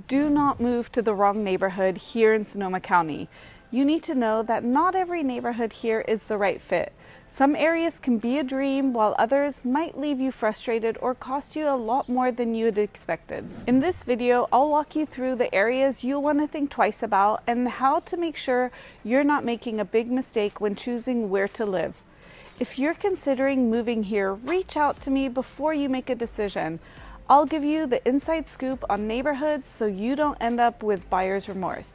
Do not move to the wrong neighborhood here in Sonoma County. You need to know that not every neighborhood here is the right fit. Some areas can be a dream, while others might leave you frustrated or cost you a lot more than you had expected. In this video, I'll walk you through the areas you'll want to think twice about and how to make sure you're not making a big mistake when choosing where to live. If you're considering moving here, reach out to me before you make a decision. I'll give you the inside scoop on neighborhoods so you don't end up with buyer's remorse.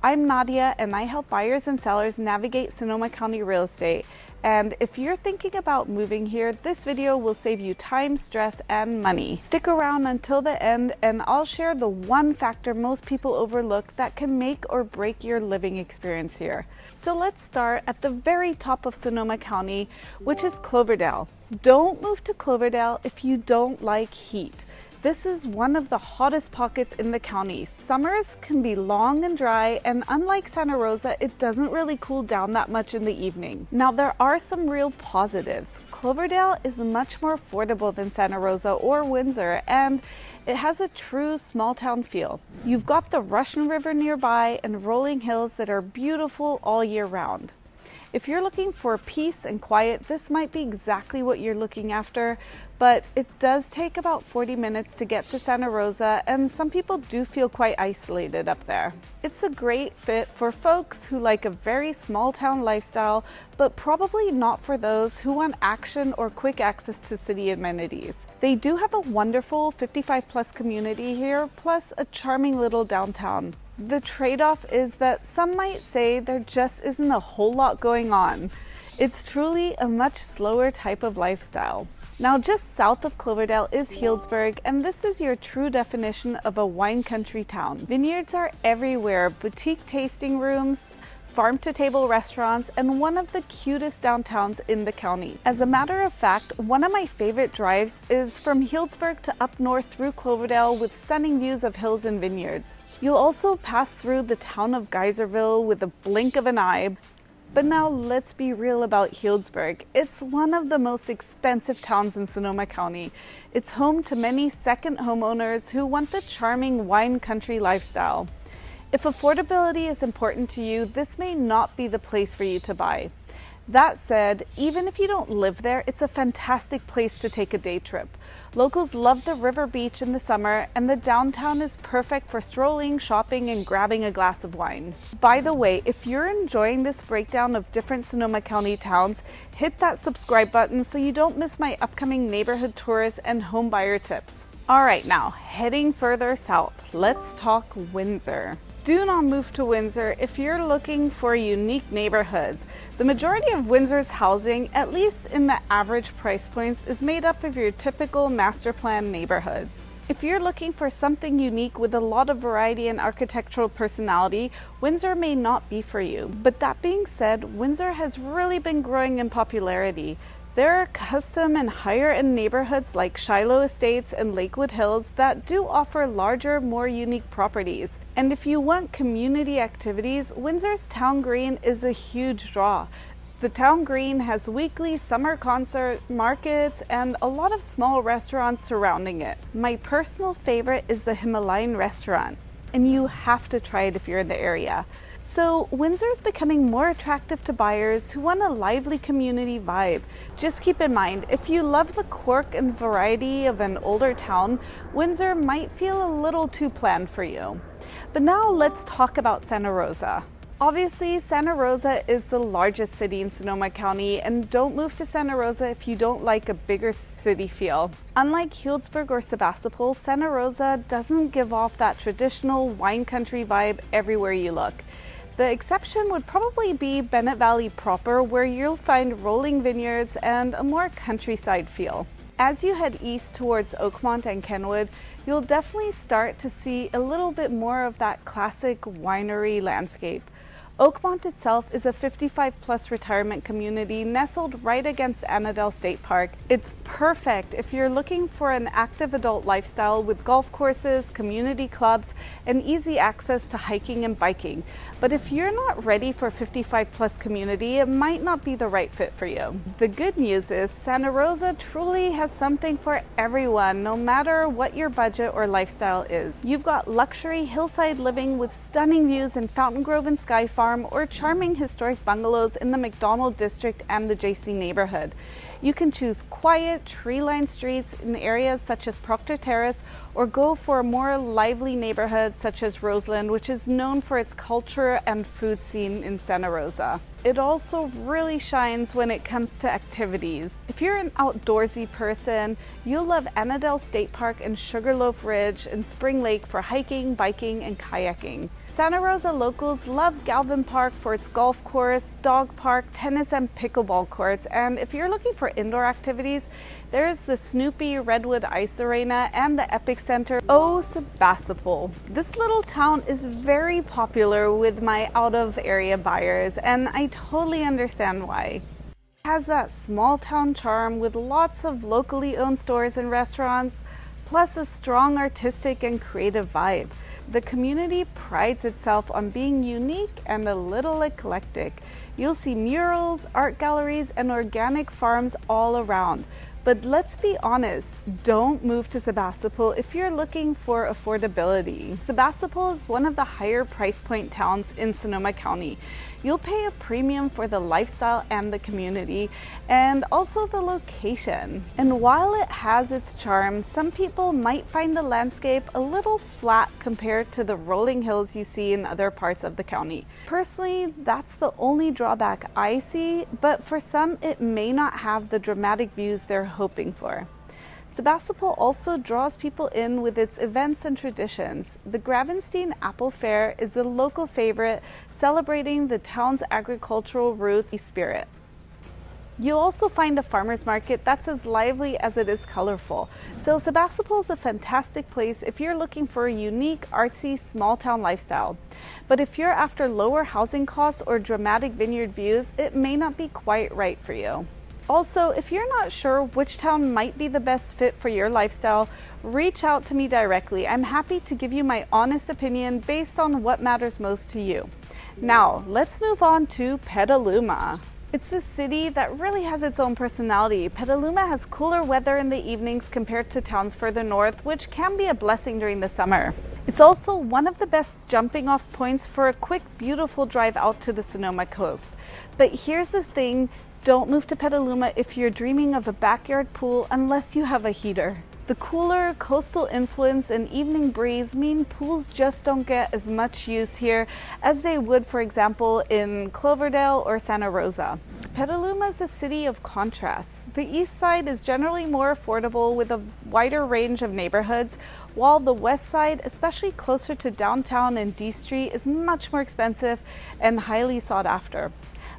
I'm Nadia and I help buyers and sellers navigate Sonoma County real estate. And if you're thinking about moving here, this video will save you time, stress, and money. Stick around until the end and I'll share the one factor most people overlook that can make or break your living experience here. So let's start at the very top of Sonoma County, which is Cloverdale. Don't move to Cloverdale if you don't like heat. This is one of the hottest pockets in the county. Summers can be long and dry, and unlike Santa Rosa, it doesn't really cool down that much in the evening. Now, there are some real positives. Cloverdale is much more affordable than Santa Rosa or Windsor, and it has a true small town feel. You've got the Russian River nearby and rolling hills that are beautiful all year round. If you're looking for peace and quiet, this might be exactly what you're looking after, but it does take about 40 minutes to get to Santa Rosa, and some people do feel quite isolated up there. It's a great fit for folks who like a very small town lifestyle, but probably not for those who want action or quick access to city amenities. They do have a wonderful 55+ community here, plus a charming little downtown. The trade-off is that some might say there just isn't a whole lot going on. It's truly a much slower type of lifestyle. Now, just south of Cloverdale is Healdsburg, and this is your true definition of a wine country town. Vineyards are everywhere, boutique tasting rooms, farm-to-table restaurants, and one of the cutest downtowns in the county. As a matter of fact, one of my favorite drives is from Healdsburg to up north through Cloverdale with stunning views of hills and vineyards. You'll also pass through the town of Geyserville with a blink of an eye. But now let's be real about Healdsburg. It's one of the most expensive towns in Sonoma County. It's home to many second homeowners who want the charming wine country lifestyle. If affordability is important to you, this may not be the place for you to buy. That said, even if you don't live there, it's a fantastic place to take a day trip. Locals love the river beach in the summer, and the downtown is perfect for strolling, shopping, and grabbing a glass of wine. By the way, if you're enjoying this breakdown of different Sonoma County towns, hit that subscribe button so you don't miss my upcoming neighborhood tours and home buyer tips. All right, now heading further south, let's talk Windsor. Do not move to Windsor if you're looking for unique neighborhoods. The majority of Windsor's housing, at least in the average price points, is made up of your typical master plan neighborhoods. If you're looking for something unique with a lot of variety and architectural personality, Windsor may not be for you. But that being said, Windsor has really been growing in popularity. There are custom and higher-end neighborhoods like Shiloh Estates and Lakewood Hills that do offer larger, more unique properties. And if you want community activities, Windsor's Town Green is a huge draw. The Town Green has weekly summer concert markets and a lot of small restaurants surrounding it. My personal favorite is the Himalayan restaurant, and you have to try it if you're in the area. So Windsor's becoming more attractive to buyers who want a lively community vibe. Just keep in mind, if you love the quirk and variety of an older town, Windsor might feel a little too planned for you. But now let's talk about Santa Rosa. Obviously, Santa Rosa is the largest city in Sonoma County, and don't move to Santa Rosa if you don't like a bigger city feel. Unlike Healdsburg or Sebastopol, Santa Rosa doesn't give off that traditional wine country vibe everywhere you look. The exception would probably be Bennett Valley proper, where you'll find rolling vineyards and a more countryside feel. As you head east towards Oakmont and Kenwood, you'll definitely start to see a little bit more of that classic winery landscape. Oakmont itself is a 55-plus retirement community nestled right against Annandale State Park. It's perfect if you're looking for an active adult lifestyle with golf courses, community clubs, and easy access to hiking and biking. But if you're not ready for a 55-plus community, it might not be the right fit for you. The good news is Santa Rosa truly has something for everyone, no matter what your budget or lifestyle is. You've got luxury hillside living with stunning views in Fountain Grove and Sky Farm, or charming historic bungalows in the McDonald District and the JC neighborhood. You can choose quiet, tree-lined streets in areas such as Proctor Terrace, or go for a more lively neighborhood such as Roseland, which is known for its culture and food scene in Santa Rosa. It also really shines when it comes to activities. If you're an outdoorsy person, you'll love Annandale State Park and Sugarloaf Ridge and Spring Lake for hiking, biking, and kayaking. Santa Rosa locals love Galvin Park for its golf course, dog park, tennis, and pickleball courts. And if you're looking for indoor activities, there's the Snoopy Redwood Ice Arena and the Epic Center. Oh, Sebastopol. This little town is very popular with my out-of-area buyers, and I totally understand why. It has that small town charm with lots of locally owned stores and restaurants, plus a strong artistic and creative vibe. The community prides itself on being unique and a little eclectic. You'll see murals, art galleries, and organic farms all around. But let's be honest, don't move to Sebastopol if you're looking for affordability. Sebastopol is one of the higher price point towns in Sonoma County. You'll pay a premium for the lifestyle and the community, and also the location. And while it has its charm, some people might find the landscape a little flat compared to the rolling hills you see in other parts of the county. Personally, that's the only drawback I see, but for some it may not have the dramatic views they're hoping for. Sebastopol also draws people in with its events and traditions. The Gravenstein Apple Fair is a local favorite, celebrating the town's agricultural roots and spirit. You'll also find a farmer's market that's as lively as it is colorful. So Sebastopol is a fantastic place if you're looking for a unique, artsy, small town lifestyle. But if you're after lower housing costs or dramatic vineyard views, it may not be quite right for you. Also, if you're not sure which town might be the best fit for your lifestyle, reach out to me directly. I'm happy to give you my honest opinion based on what matters most to you. Now, let's move on to Petaluma. It's a city that really has its own personality. Petaluma has cooler weather in the evenings compared to towns further north, which can be a blessing during the summer. It's also one of the best jumping off points for a quick, beautiful drive out to the Sonoma coast. But here's the thing, don't move to Petaluma if you're dreaming of a backyard pool unless you have a heater. The cooler coastal influence and evening breeze mean pools just don't get as much use here as they would, for example, in Cloverdale or Santa Rosa. Petaluma is a city of contrasts. The east side is generally more affordable with a wider range of neighborhoods, while the west side, especially closer to downtown and D Street, is much more expensive and highly sought after.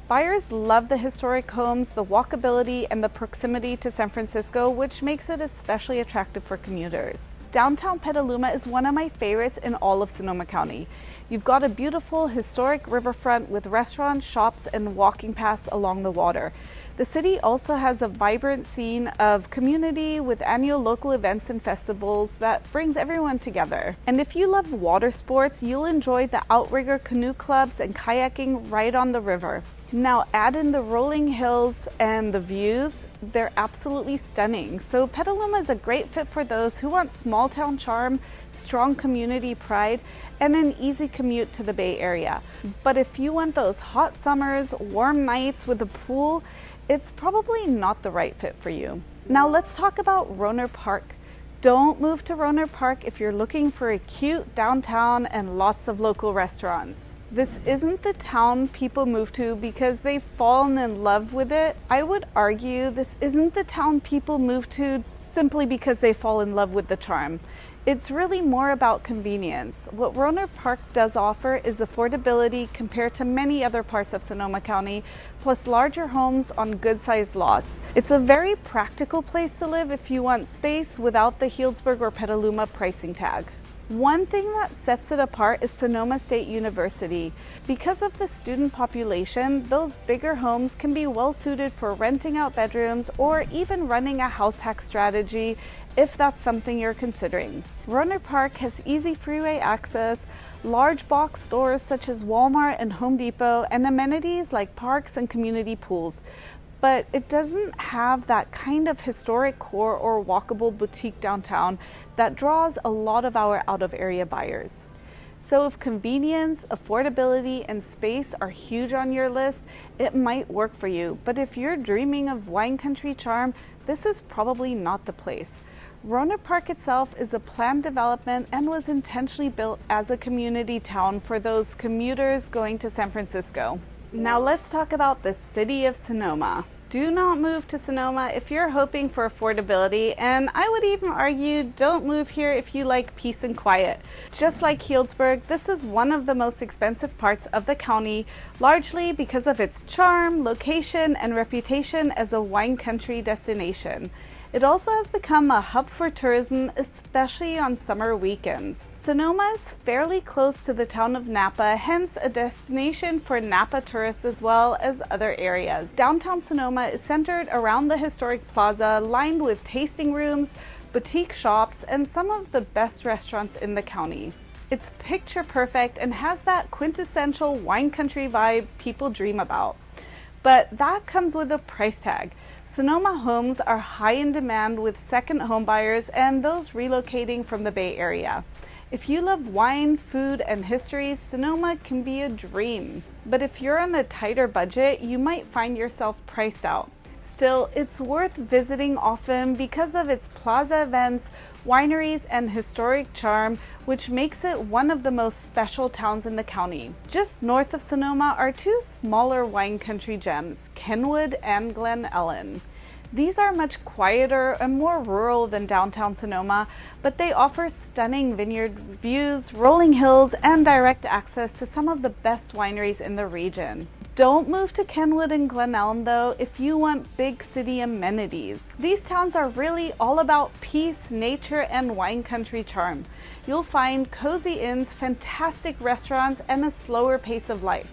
Buyers love the historic homes, the walkability, and the proximity to San Francisco, which makes it especially attractive for commuters. Downtown Petaluma is one of my favorites in all of Sonoma County. You've got a beautiful historic riverfront with restaurants, shops, and walking paths along the water. The city also has a vibrant scene of community with annual local events and festivals that brings everyone together. And if you love water sports, you'll enjoy the outrigger canoe clubs and kayaking right on the river. Now add in the rolling hills and the views, they're absolutely stunning. So Petaluma is a great fit for those who want small town charm, strong community pride, and an easy commute to the Bay Area. But if you want those hot summers, warm nights with a pool, it's probably not the right fit for you. Now let's talk about Rohnert Park. Don't move to Rohnert Park if you're looking for a cute downtown and lots of local restaurants. This isn't the town people move to because they've fallen in love with it. I would argue this isn't the town people move to simply because they fall in love with the charm. It's really more about convenience. What Rohnert Park does offer is affordability compared to many other parts of Sonoma County, plus larger homes on good-sized lots. It's a very practical place to live if you want space without the Healdsburg or Petaluma pricing tag. One thing that sets it apart is Sonoma State University. Because of the student population, those bigger homes can be well suited for renting out bedrooms or even running a house hack strategy if that's something you're considering. Rohnert Park has easy freeway access, large box stores such as Walmart and Home Depot, and amenities like parks and community pools. But it doesn't have that kind of historic core or walkable boutique downtown that draws a lot of our out-of-area buyers. So if convenience, affordability, and space are huge on your list, it might work for you. But if you're dreaming of wine country charm, this is probably not the place. Rohnert Park itself is a planned development and was intentionally built as a community town for those commuters going to San Francisco. Now let's talk about the city of Sonoma. Do not move to Sonoma if you're hoping for affordability, and I would even argue don't move here if you like peace and quiet. Just like Healdsburg, this is one of the most expensive parts of the county, largely because of its charm, location, and reputation as a wine country destination. It also has become a hub for tourism, especially on summer weekends. Sonoma is fairly close to the town of Napa, hence a destination for Napa tourists as well as other areas. Downtown Sonoma is centered around the historic plaza, lined with tasting rooms, boutique shops, and some of the best restaurants in the county. It's picture perfect and has that quintessential wine country vibe people dream about. But that comes with a price tag. Sonoma homes are high in demand with second home buyers and those relocating from the Bay Area. If you love wine, food, and history, Sonoma can be a dream. But if you're on a tighter budget, you might find yourself priced out. Still, it's worth visiting often because of its plaza events, wineries, and historic charm, which makes it one of the most special towns in the county. Just north of Sonoma are two smaller wine country gems, Kenwood and Glen. These are much quieter and more rural than downtown Sonoma, but they offer stunning vineyard views, rolling hills, and direct access to some of the best wineries in the region. Don't move to Kenwood and Glen though if you want big city amenities. These towns are really all about peace, nature, and wine country charm. You'll find cozy inns, fantastic restaurants, and a slower pace of life.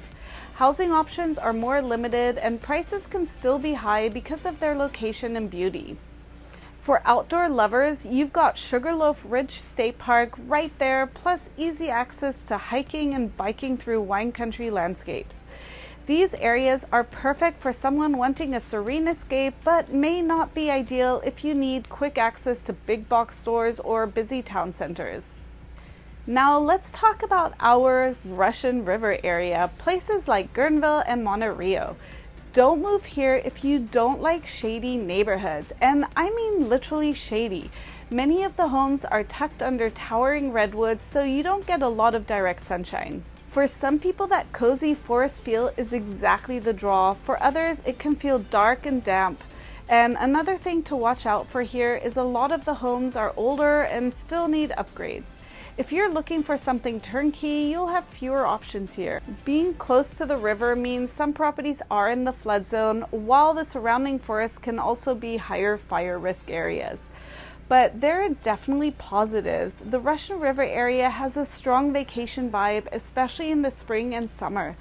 Housing options are more limited and prices can still be high because of their location and beauty. For outdoor lovers, you've got Sugarloaf Ridge State Park right there, plus easy access to hiking and biking through wine country landscapes. These areas are perfect for someone wanting a serene escape, but may not be ideal if you need quick access to big box stores or busy town centers. Now let's talk about our Russian River area, places like Guerneville and Monterey. Don't move here if you don't like shady neighborhoods, and I mean literally shady. Many of the homes are tucked under towering redwoods, so you don't get a lot of direct sunshine. For some people, that cozy forest feel is exactly the draw. For others, it can feel dark and damp. And another thing to watch out for here is a lot of the homes are older and still need upgrades. If you're looking for something turnkey, you'll have fewer options here. Being close to the river means some properties are in the flood zone, while the surrounding forests can also be higher fire risk areas. But there are definitely positives. The Russian River area has a strong vacation vibe, especially in the spring and summer.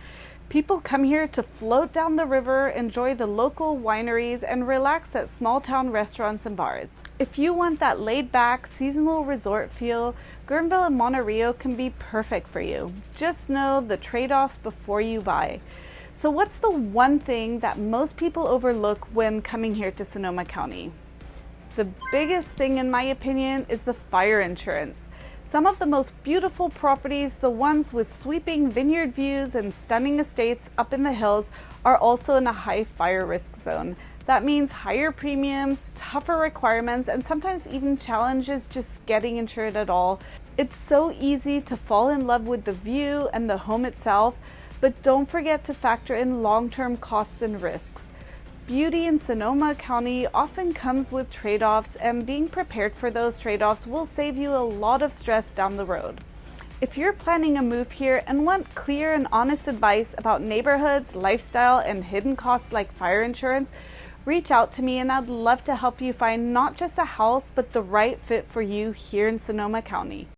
People come here to float down the river, enjoy the local wineries, and relax at small town restaurants and bars. If you want that laid-back, seasonal resort feel, Guerneville and Monterey can be perfect for you. Just know the trade-offs before you buy. So what's the one thing that most people overlook when coming here to Sonoma County? The biggest thing, in my opinion, is the fire insurance. Some of the most beautiful properties, the ones with sweeping vineyard views and stunning estates up in the hills, are also in a high fire risk zone. That means higher premiums, tougher requirements, and sometimes even challenges just getting insured at all. It's so easy to fall in love with the view and the home itself, but don't forget to factor in long-term costs and risks. Beauty in Sonoma County often comes with trade-offs, and being prepared for those trade-offs will save you a lot of stress down the road. If you're planning a move here and want clear and honest advice about neighborhoods, lifestyle, and hidden costs like fire insurance, reach out to me and I'd love to help you find not just a house, but the right fit for you here in Sonoma County.